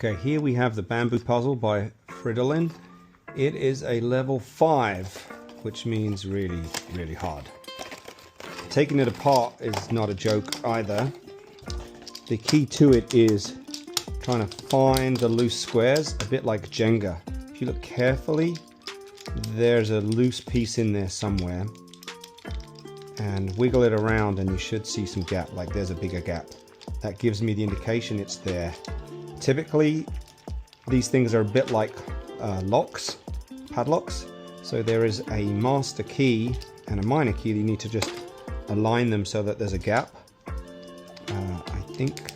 Okay, here we have the bamboo puzzle by Fridolin. It is a level 5, which means really, really hard. Taking it apart is not a joke either. The key to it is trying to find the loose squares, a bit like Jenga. If you look carefully, there's a loose piece in there somewhere. And wiggle it around and you should see some gap, like there's a bigger gap. That gives me the indication it's there. Typically, these things are a bit like locks, padlocks. So there is a master key and a minor key. You need to just align them so that there's a gap. I think,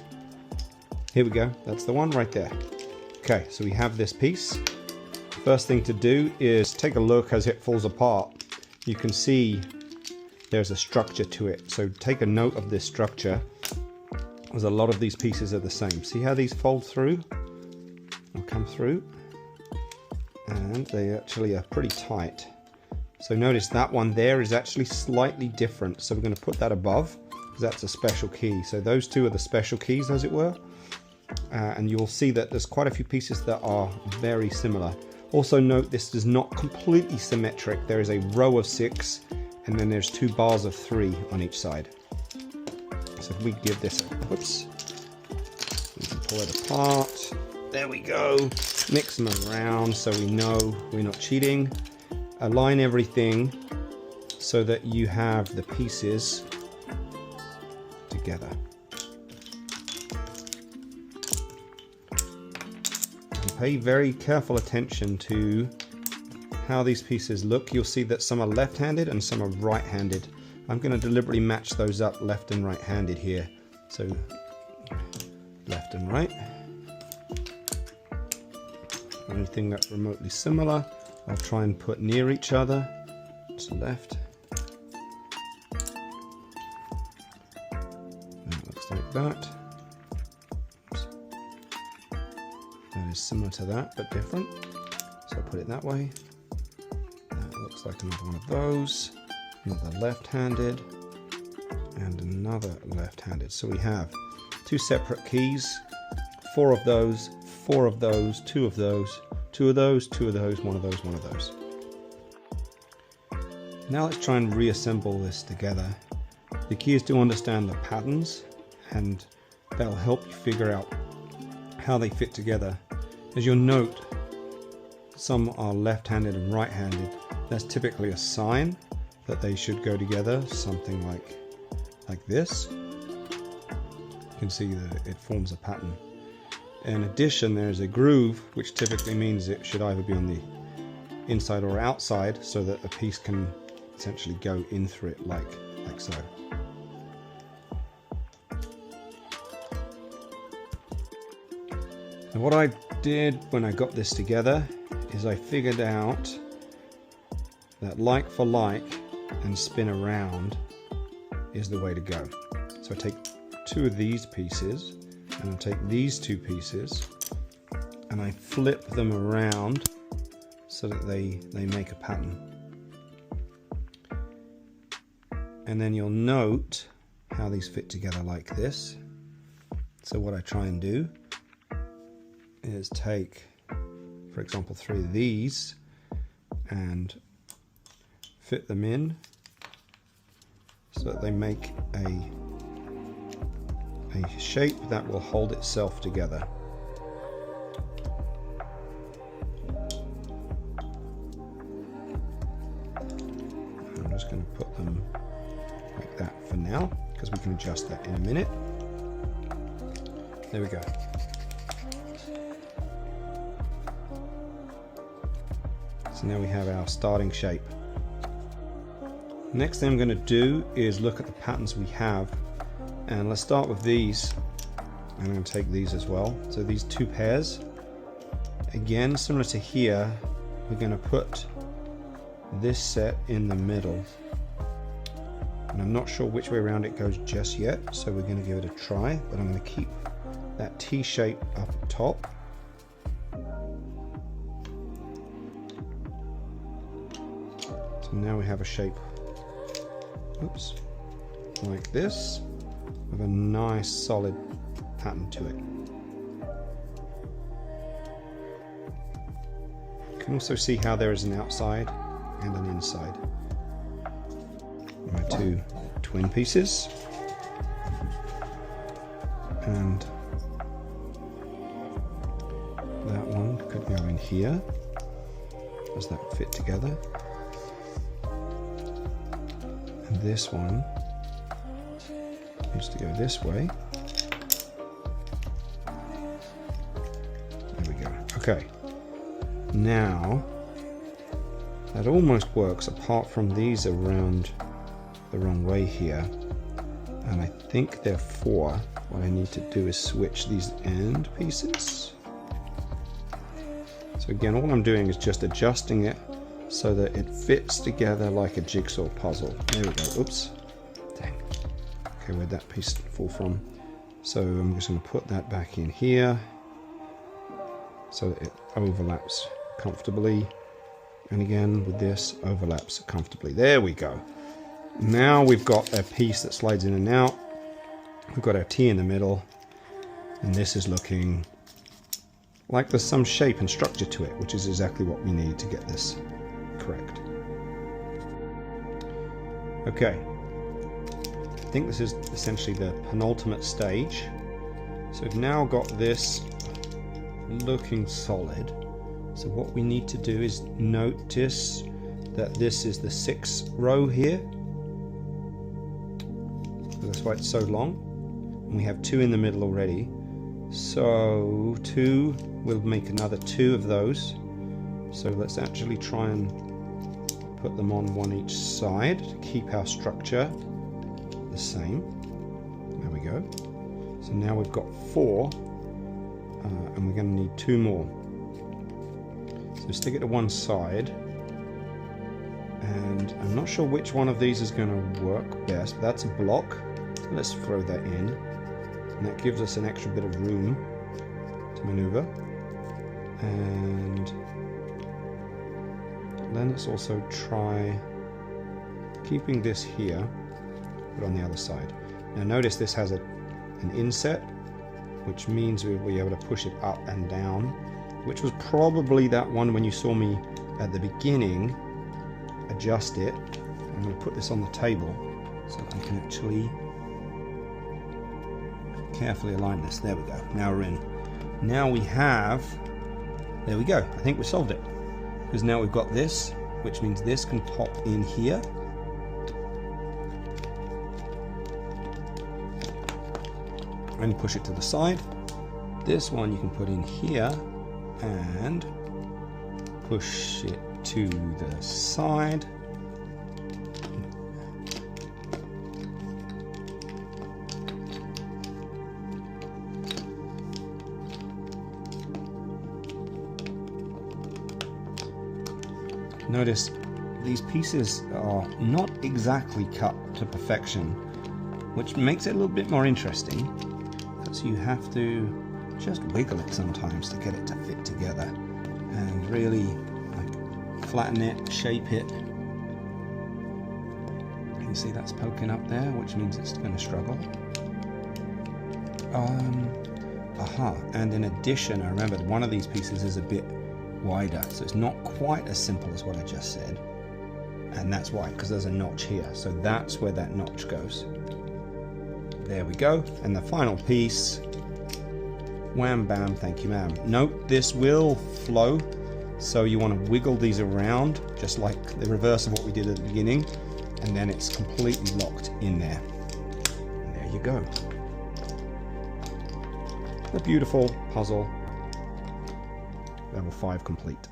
here we go. That's the one right there. Okay, so we have this piece. First thing to do is take a look as it falls apart. You can see there's a structure to it. So take a note of this structure, as a lot of these pieces are the same. See how these fold through or come through? And they actually are pretty tight. So notice that one there is actually slightly different. So we're going to put that above, because that's a special key. So those two are the special keys, as it were. And you'll see that there's quite a few pieces that are very similar. Also note this is not completely symmetric. There is a row of 6 and then there's 2 bars of 3 on each side. So if we give this a whoops, we can pull it apart. There we go. Mix them around so we know we're not cheating. Align everything so that you have the pieces together. And pay very careful attention to how these pieces look. You'll see that some are left-handed and some are right-handed. I'm going to deliberately match those up left and right-handed here. So left and right. Anything that's remotely similar, I'll try and put near each other. To left. That looks like that. Oops. That is similar to that, but different. So I'll put it that way. That looks like another one of those. Another left-handed and another left-handed. So we have 2 separate keys, 4 of those, 4 of those, 2 of those, 2 of those, 2 of those, 1 of those, 1 of those. Now let's try and reassemble this together. The key is to understand the patterns, and that'll help you figure out how they fit together. As you'll note, some are left-handed and right-handed. That's typically a sign that they should go together, something like this. You can see that it forms a pattern. In addition, there's a groove, which typically means it should either be on the inside or outside, so that a piece can essentially go in through it like so. And what I did when I got this together is I figured out that like for like and spin around is the way to go. So I take 2 of these pieces and I take these 2 pieces and I flip them around so that they make a pattern. And then you'll note how these fit together like this. So what I try and do is take, for example, 3 of these and fit them in so that they make a shape that will hold itself together. I'm just going to put them like that for now, because we can adjust that in a minute. There we go. So now we have our starting shape. Next thing I'm going to do is look at the patterns we have, and let's start with these. I'm going to take these as well. So these 2 pairs, again similar to here, we're going to put this set in the middle, and I'm not sure which way around it goes just yet, so we're going to give it a try, but I'm going to keep that T shape up top. So now we have a shape, oops, like this, with a nice solid pattern to it. can also see how there is an outside and an inside. My two twin pieces. And that one could go in here. Does that fit together? And this one needs to go this way. There we go. Okay. Now, that almost works apart from these around the wrong way here. And I think therefore what I need to do is switch these end pieces. So again, all I'm doing is just adjusting it so that it fits together like a jigsaw puzzle. There we go. Oops. Dang. Okay, where'd that piece fall from? So I'm just going to put that back in here so that it overlaps comfortably. And again, with this, overlaps comfortably. There we go. Now we've got a piece that slides in and out. We've got our T in the middle. And this is looking like there's some shape and structure to it, which is exactly what we need to get this correct. Okay. I think this is essentially the penultimate stage. So we've now got this looking solid. So what we need to do is notice that this is the 6th row here. That's why it's so long. And we have 2 in the middle already. So 2, we'll make another 2 of those. So let's actually try and put them on one each side to keep our structure the same. There we go. So now we've got 4, and we're going to need 2 more. So stick it to one side, and I'm not sure which one of these is going to work best, but that's a block. So let's throw that in, and that gives us an extra bit of room to maneuver. And then let's also try keeping this here, but on the other side. Now notice this has an inset, which means we'll be able to push it up and down, which was probably that one when you saw me at the beginning adjust it. I'm going to put this on the table so I can actually carefully align this. There we go. Now we're in. Now we have, there we go. I think we solved it. Because now we've got this, which means this can pop in here. And push it to the side. This one you can put in here and push it to the side. Notice these pieces are not exactly cut to perfection, which makes it a little bit more interesting. So you have to just wiggle it sometimes to get it to fit together and really like flatten it, shape it. You can see that's poking up there, which means it's going to struggle. And in addition, I remembered one of these pieces is a bit wider, so it's not quite as simple as what I just said, and that's why, because there's a notch here, so that's where that notch goes. There we go. And the final piece, wham bam, thank you ma'am. Note this will flow, so you want to wiggle these around just like the reverse of what we did at the beginning, and then it's completely locked in there. And there you go. A beautiful puzzle, level 5 complete.